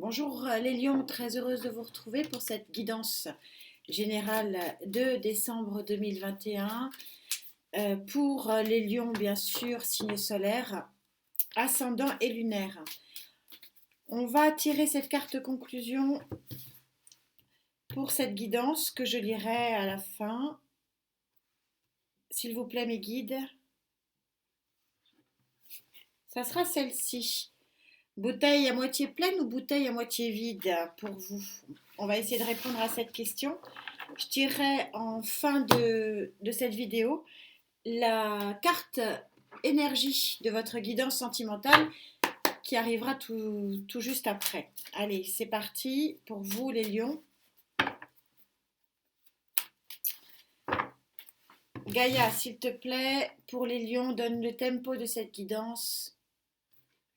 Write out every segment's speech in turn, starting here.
Bonjour les lions, très heureuse de vous retrouver pour cette guidance générale de décembre 2021 pour les lions, bien sûr, signe solaire, ascendant et lunaire. On va tirer cette carte conclusion pour cette guidance que je lirai à la fin. S'il vous plaît, mes guides, ça sera celle-ci. Bouteille à moitié pleine ou bouteille à moitié vide pour vous? On va essayer de répondre à cette question. Je tirerai en fin de cette vidéo la carte énergie de votre guidance sentimentale qui arrivera tout juste après. Allez, c'est parti pour vous les lions. Gaïa, s'il te plaît, pour les lions, donne le tempo de cette guidance.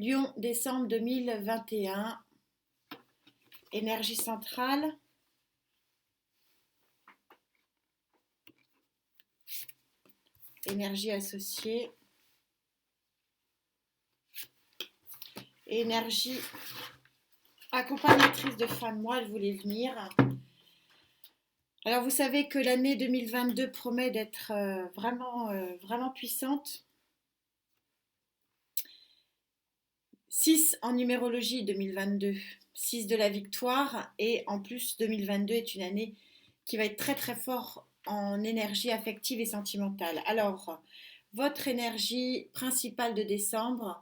Lion, décembre 2021. Énergie centrale. Énergie associée. Énergie accompagnatrice de fin de mois, elle voulait venir. Alors vous savez que l'année 2022 promet d'être vraiment puissante. 6 en numérologie 2022, 6 de la victoire, et en plus 2022 est une année qui va être très fort en énergie affective et sentimentale. Alors, votre énergie principale de décembre,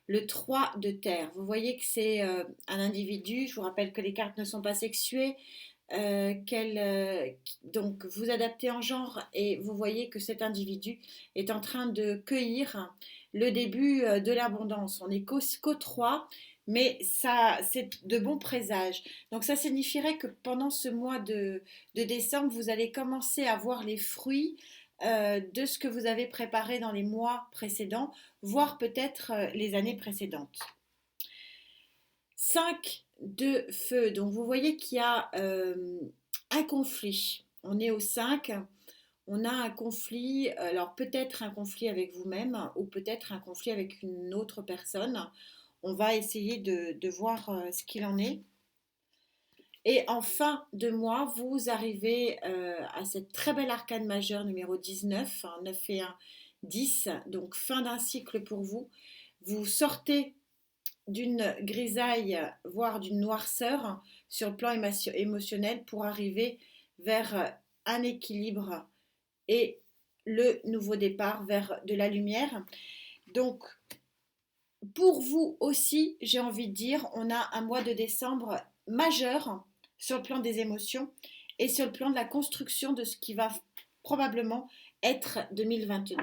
le 3 de terre. Vous voyez que c'est un individu, je vous rappelle que les cartes ne sont pas sexuées, donc vous adaptez en genre et vous voyez que cet individu est en train de cueillir le début de l'abondance. On n'est qu'au 3, mais ça, c'est de bons présages. Donc ça signifierait que pendant ce mois de décembre, vous allez commencer à voir les fruits de ce que vous avez préparé dans les mois précédents, voire peut-être les années précédentes. 5 de feu. Donc vous voyez qu'il y a un conflit. On est au 5. On a un conflit, alors peut-être un conflit avec vous-même ou peut-être un conflit avec une autre personne. On va essayer de voir ce qu'il en est. Et en fin de mois, vous arrivez à cette très belle arcane majeure numéro 19, 9 et 1, 10, donc fin d'un cycle pour vous. Vous sortez d'une grisaille, voire d'une noirceur sur le plan émotionnel pour arriver vers un équilibre et le nouveau départ vers de la lumière. Donc, pour vous aussi, j'ai envie de dire, on a un mois de décembre majeur sur le plan des émotions et sur le plan de la construction de ce qui va probablement être 2022.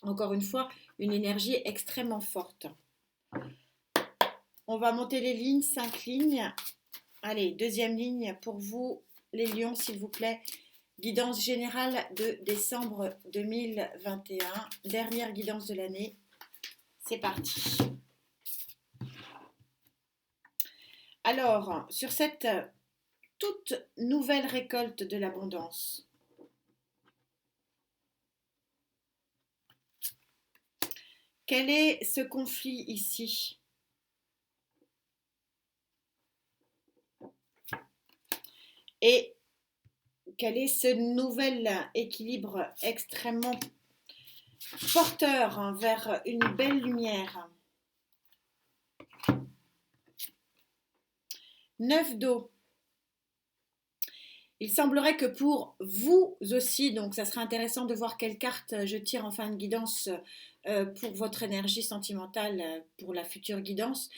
Encore une fois, une énergie extrêmement forte. On va monter les lignes, 5 lignes. Allez, deuxième ligne pour vous, les lions, s'il vous plaît. Guidance générale de décembre 2021. Dernière guidance de l'année. C'est parti. Alors, sur cette toute nouvelle récolte de l'abondance, quel est ce conflit ici? Et quel est ce nouvel équilibre extrêmement porteur vers une belle lumière? 9 d'eau. Il semblerait que pour vous aussi, donc ça serait intéressant de voir quelle carte je tire en fin de guidance pour votre énergie sentimentale pour la future guidance.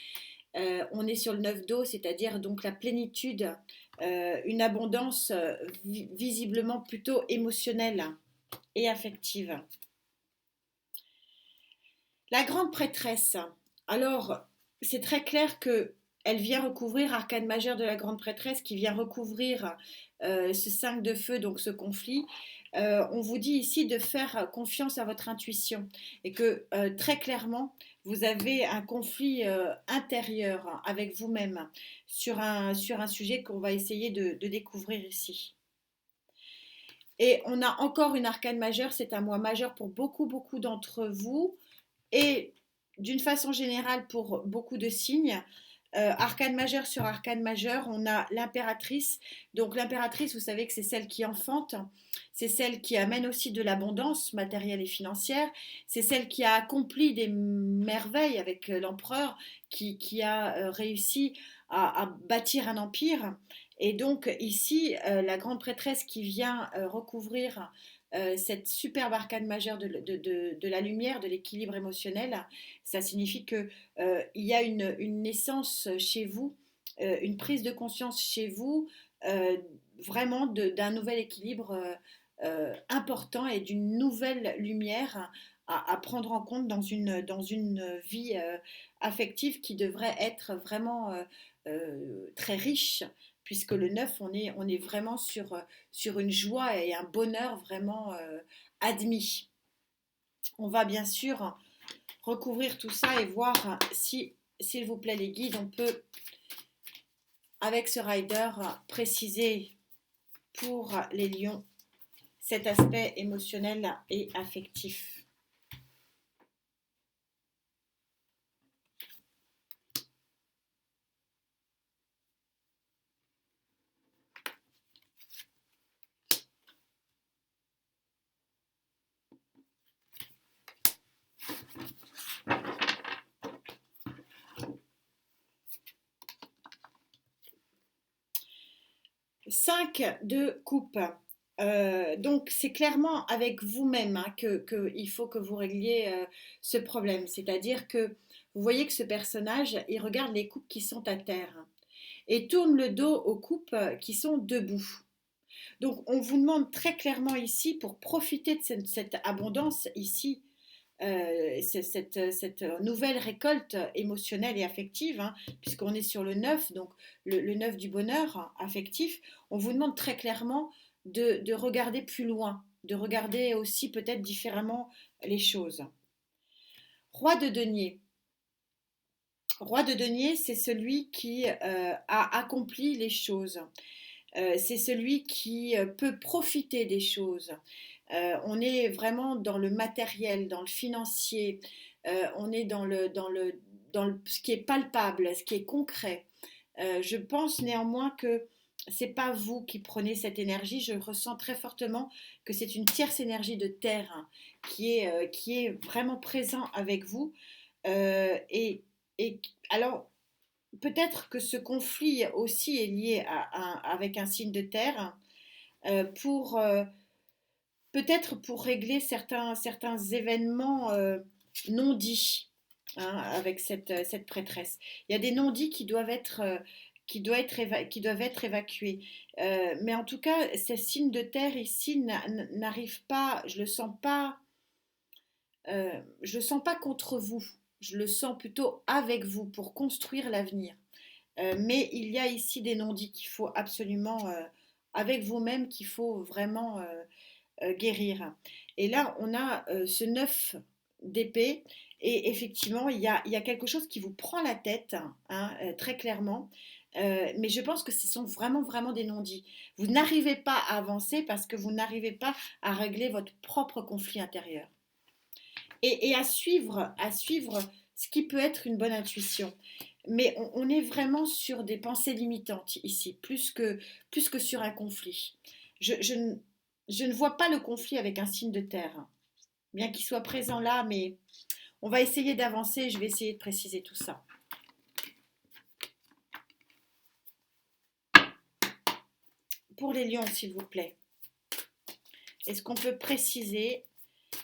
On est sur le 9 d'eau, c'est-à-dire donc la plénitude, une abondance visiblement plutôt émotionnelle et affective. La grande prêtresse, alors c'est très clair que elle vient recouvrir, arcane majeure de la grande prêtresse qui vient recouvrir ce 5 de feu, donc ce conflit. On vous dit ici de faire confiance à votre intuition et que très clairement, vous avez un conflit intérieur avec vous-même sur un sujet qu'on va essayer de découvrir ici. Et on a encore une arcane majeure, c'est un mois majeur pour beaucoup d'entre vous et d'une façon générale pour beaucoup de signes. Arcane majeur sur arcane majeur, on a l'impératrice. Donc l'impératrice, vous savez que c'est celle qui enfante, c'est celle qui amène aussi de l'abondance matérielle et financière, c'est celle qui a accompli des merveilles avec l'empereur, qui a réussi à bâtir un empire. Et donc ici, la grande prêtresse qui vient recouvrir cette superbe arcane majeure de la lumière, de l'équilibre émotionnel, ça signifie que il y a une naissance chez vous, une prise de conscience chez vous, euh, vraiment d'un nouvel équilibre important et d'une nouvelle lumière à prendre en compte dans une vie affective qui devrait être vraiment très riche, puisque le neuf, on est vraiment sur une joie et un bonheur vraiment admis. On va bien sûr recouvrir tout ça et voir si, s'il vous plaît les guides, on peut, avec ce rider, préciser pour les lions cet aspect émotionnel et affectif. Cinq de coupe. Donc c'est clairement avec vous-même hein, il faut que vous régliez ce problème. C'est-à-dire que vous voyez que ce personnage, il regarde les coupes qui sont à terre et tourne le dos aux coupes qui sont debout. Donc on vous demande très clairement ici, pour profiter de cette abondance ici, cette nouvelle récolte émotionnelle et affective, hein, puisqu'on est sur le neuf, donc le neuf du bonheur hein, affectif, on vous demande très clairement de regarder plus loin, de regarder aussi peut-être différemment les choses. Roi de denier. Roi de denier, c'est celui qui a accompli les choses. C'est celui qui peut profiter des choses. On est vraiment dans le matériel, dans le financier, on est dans ce qui est palpable, ce qui est concret. Je pense néanmoins que c'est pas vous qui prenez cette énergie. Je ressens très fortement que c'est une tierce énergie de terre hein, qui est vraiment présent avec vous. Et, et alors, peut-être que ce conflit aussi est lié avec un signe de terre pour peut-être pour régler certains événements non dits hein, avec cette prêtresse. Il y a des non dits qui doivent être évacués. Mais en tout cas, ces signes de terre ici n'arrivent pas, je le sens pas contre vous. Je le sens plutôt avec vous pour construire l'avenir. Mais il y a ici des non-dits qu'il faut absolument, avec vous-même, qu'il faut vraiment guérir. Et là, on a ce 9 d'épée. Et effectivement, il y a quelque chose qui vous prend la tête, hein, très clairement. Mais je pense que ce sont vraiment des non-dits. Vous n'arrivez pas à avancer parce que vous n'arrivez pas à régler votre propre conflit intérieur. Et à suivre ce qui peut être une bonne intuition. Mais on est vraiment sur des pensées limitantes ici, plus que sur un conflit. Je ne vois pas le conflit avec un signe de terre, bien qu'il soit présent là, mais on va essayer d'avancer, je vais essayer de préciser tout ça. Pour les lions, s'il vous plaît, est-ce qu'on peut préciser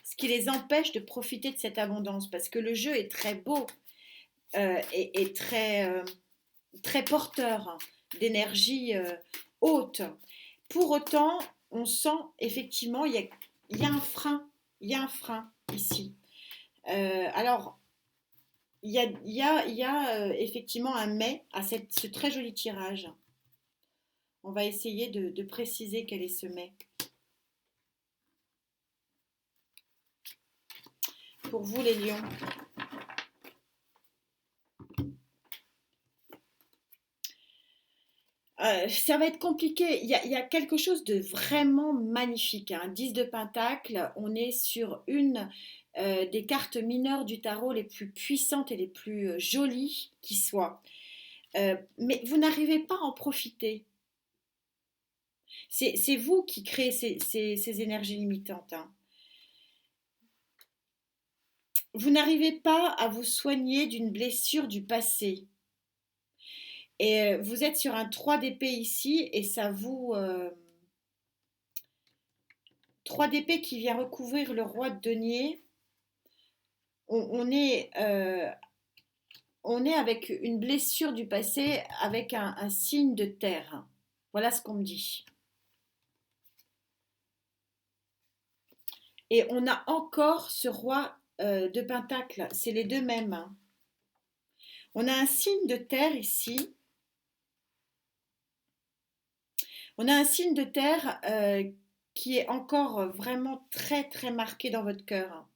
ce qui les empêche de profiter de cette abondance? Parce que le jeu est très beau et très porteur d'énergie haute. Pour autant, on sent effectivement il y a un frein, il y a un frein ici. Alors, il y a effectivement un mais à ce très joli tirage. On va essayer de préciser quel est ce mais. Pour vous les lions. Ça va être compliqué. Il y a quelque chose de vraiment magnifique. Hein. 10 de Pentacle, on est sur une des cartes mineures du tarot les plus puissantes et les plus jolies qui soient. Mais vous n'arrivez pas à en profiter. C'est vous qui créez ces énergies limitantes, hein. Vous n'arrivez pas à vous soigner d'une blessure du passé. Et vous êtes sur un 3 d'épée ici, et ça vous... 3 d'épée qui vient recouvrir le roi de denier. On, on est, euh, on est avec une blessure du passé, avec un signe de terre. Voilà ce qu'on me dit. Et on a encore ce roi de Pentacle, c'est les deux mêmes, hein. On a un signe de terre ici. On a un signe de terre qui est encore vraiment très très marqué dans votre cœur, hein,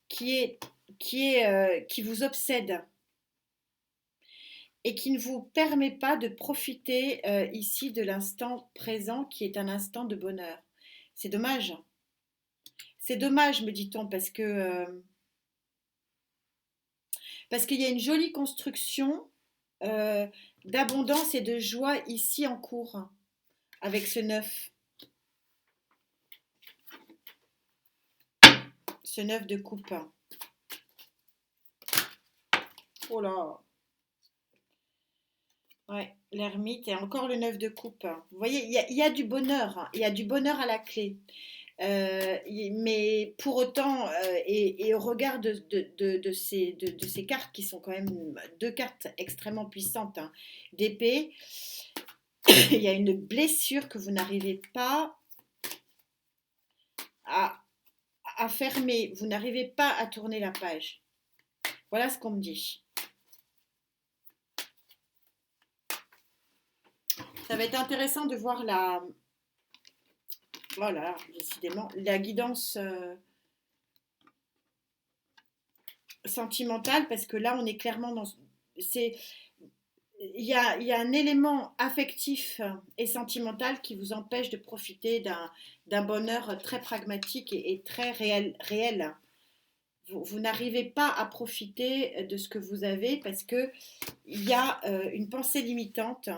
qui est, qui vous obsède et qui ne vous permet pas de profiter ici de l'instant présent qui est un instant de bonheur. C'est dommage. C'est dommage, me dit-on, parce qu'il y a une jolie construction euh, d'abondance et de joie ici en cours, hein, avec ce 9 de coupe. Oh là, ouais, l'ermite et encore le 9 de coupe. Vous voyez, il y a du bonheur, hein, il y a du bonheur à la clé. Mais pour autant, et au regard de ces cartes qui sont quand même deux cartes extrêmement puissantes, hein, d'épée, il y a une blessure que vous n'arrivez pas à, à fermer, vous n'arrivez pas à tourner la page. Voilà ce qu'on me dit. Ça va être intéressant de voir voilà, décidément, la guidance sentimentale, parce que là, on est clairement dans, c'est, il y a un élément affectif et sentimental qui vous empêche de profiter d'un bonheur très pragmatique et très réel. Vous n'arrivez pas à profiter de ce que vous avez parce que il y a une pensée limitante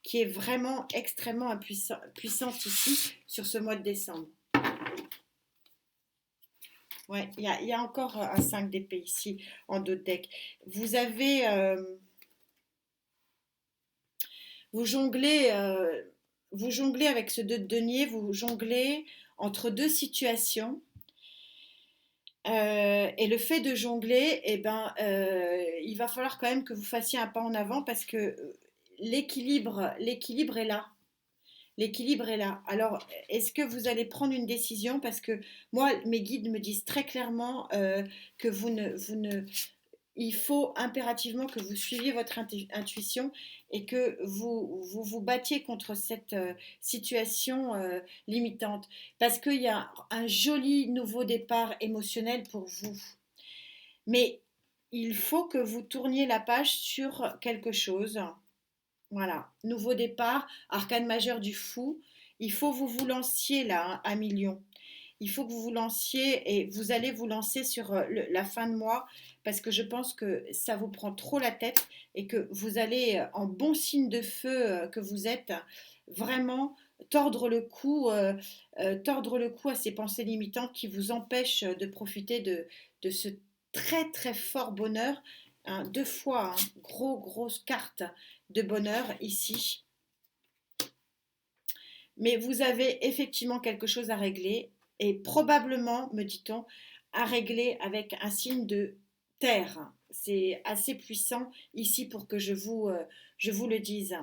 qui est vraiment extrêmement puissante ici sur ce mois de décembre. Ouais, il y a encore un 5 d'épée ici en dos de deck. Vous avez, vous jonglez, euh, vous jonglez avec ce 2 de denier, vous jonglez entre deux situations. Et le fait de jongler, eh ben, il va falloir quand même que vous fassiez un pas en avant parce que l'équilibre est là. L'équilibre est là. Alors, est-ce que vous allez prendre une décision? Parce que moi, mes guides me disent très clairement que vous ne, il faut impérativement que vous suiviez votre intuition et que vous battiez contre cette situation limitante. Parce qu'il y a un joli nouveau départ émotionnel pour vous. Mais il faut que vous tourniez la page sur quelque chose. Voilà, nouveau départ, arcane majeur du fou. Il faut que vous vous lanciez là, hein, à million. Il faut que vous vous lanciez et vous allez vous lancer sur la fin de mois parce que je pense que ça vous prend trop la tête et que vous allez, en bon signe de feu que vous êtes, vraiment tordre le cou à ces pensées limitantes qui vous empêchent de profiter de ce très très fort bonheur. Hein, deux fois, hein, grosse carte de bonheur ici. Mais vous avez effectivement quelque chose à régler et probablement, me dit-on, à régler avec un signe de terre. C'est assez puissant ici pour que je vous le dise.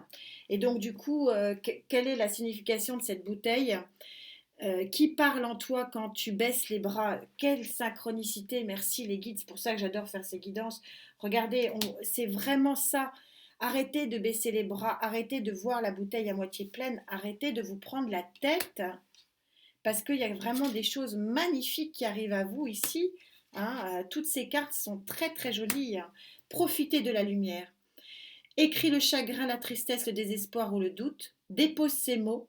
Et donc du coup, quelle est la signification de cette bouteille qui parle en toi quand tu baisses les bras? Quelle synchronicité, merci les guides, c'est pour ça que j'adore faire ces guidances. Regardez, c'est vraiment ça. Arrêtez de baisser les bras, arrêtez de voir la bouteille à moitié pleine, arrêtez de vous prendre la tête, parce qu'il y a vraiment des choses magnifiques qui arrivent à vous ici, hein. Toutes ces cartes sont très très jolies, hein. Profitez de la lumière. Écris le chagrin, la tristesse, le désespoir ou le doute, dépose ces mots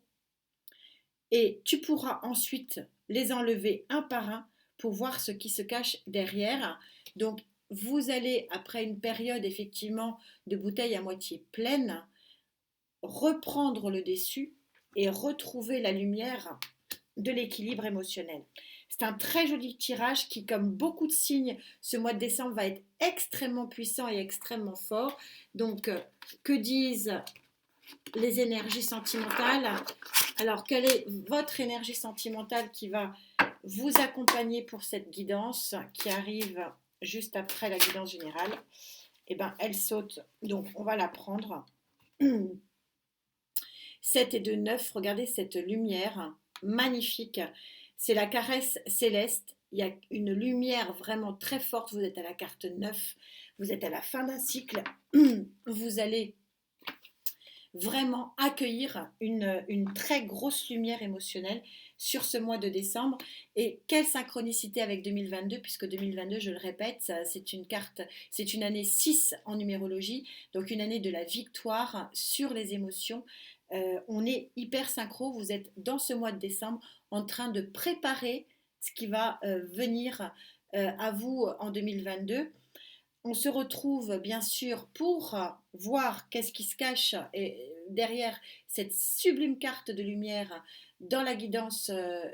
et tu pourras ensuite les enlever un par un pour voir ce qui se cache derrière. Donc vous allez, après une période effectivement de bouteille à moitié pleine, reprendre le dessus et retrouver la lumière de l'équilibre émotionnel. C'est un très joli tirage qui, comme beaucoup de signes, ce mois de décembre va être extrêmement puissant et extrêmement fort. Donc, que disent les énergies sentimentales? Alors, quelle est votre énergie sentimentale qui va vous accompagner pour cette guidance qui arrive juste après la guidance générale? Eh bien, elle saute. Donc, on va la prendre. 7 et 2, 9. Regardez cette lumière magnifique. C'est la caresse céleste. Il y a une lumière vraiment très forte. Vous êtes à la carte 9. Vous êtes à la fin d'un cycle. Vous allez vraiment accueillir une très grosse lumière émotionnelle sur ce mois de décembre. Et quelle synchronicité avec 2022, puisque 2022, je le répète, c'est une carte, c'est une année 6 en numérologie, donc une année de la victoire sur les émotions. On est hyper synchro, vous êtes dans ce mois de décembre en train de préparer ce qui va venir à vous en 2022. On se retrouve bien sûr pour voir qu'est-ce qui se cache derrière cette sublime carte de lumière dans la guidance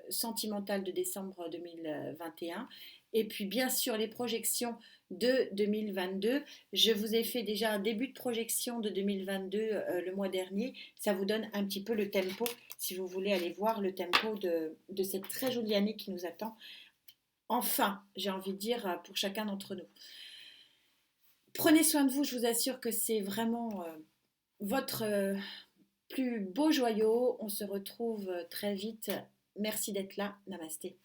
sentimentale de décembre 2021. Et puis bien sûr les projections de 2022. Je vous ai fait déjà un début de projection de 2022 le mois dernier. Ça vous donne un petit peu le tempo si vous voulez aller voir le tempo de cette très jolie année qui nous attend. Enfin, j'ai envie de dire pour chacun d'entre nous. Prenez soin de vous, je vous assure que c'est vraiment votre plus beau joyau. On se retrouve très vite. Merci d'être là. Namasté.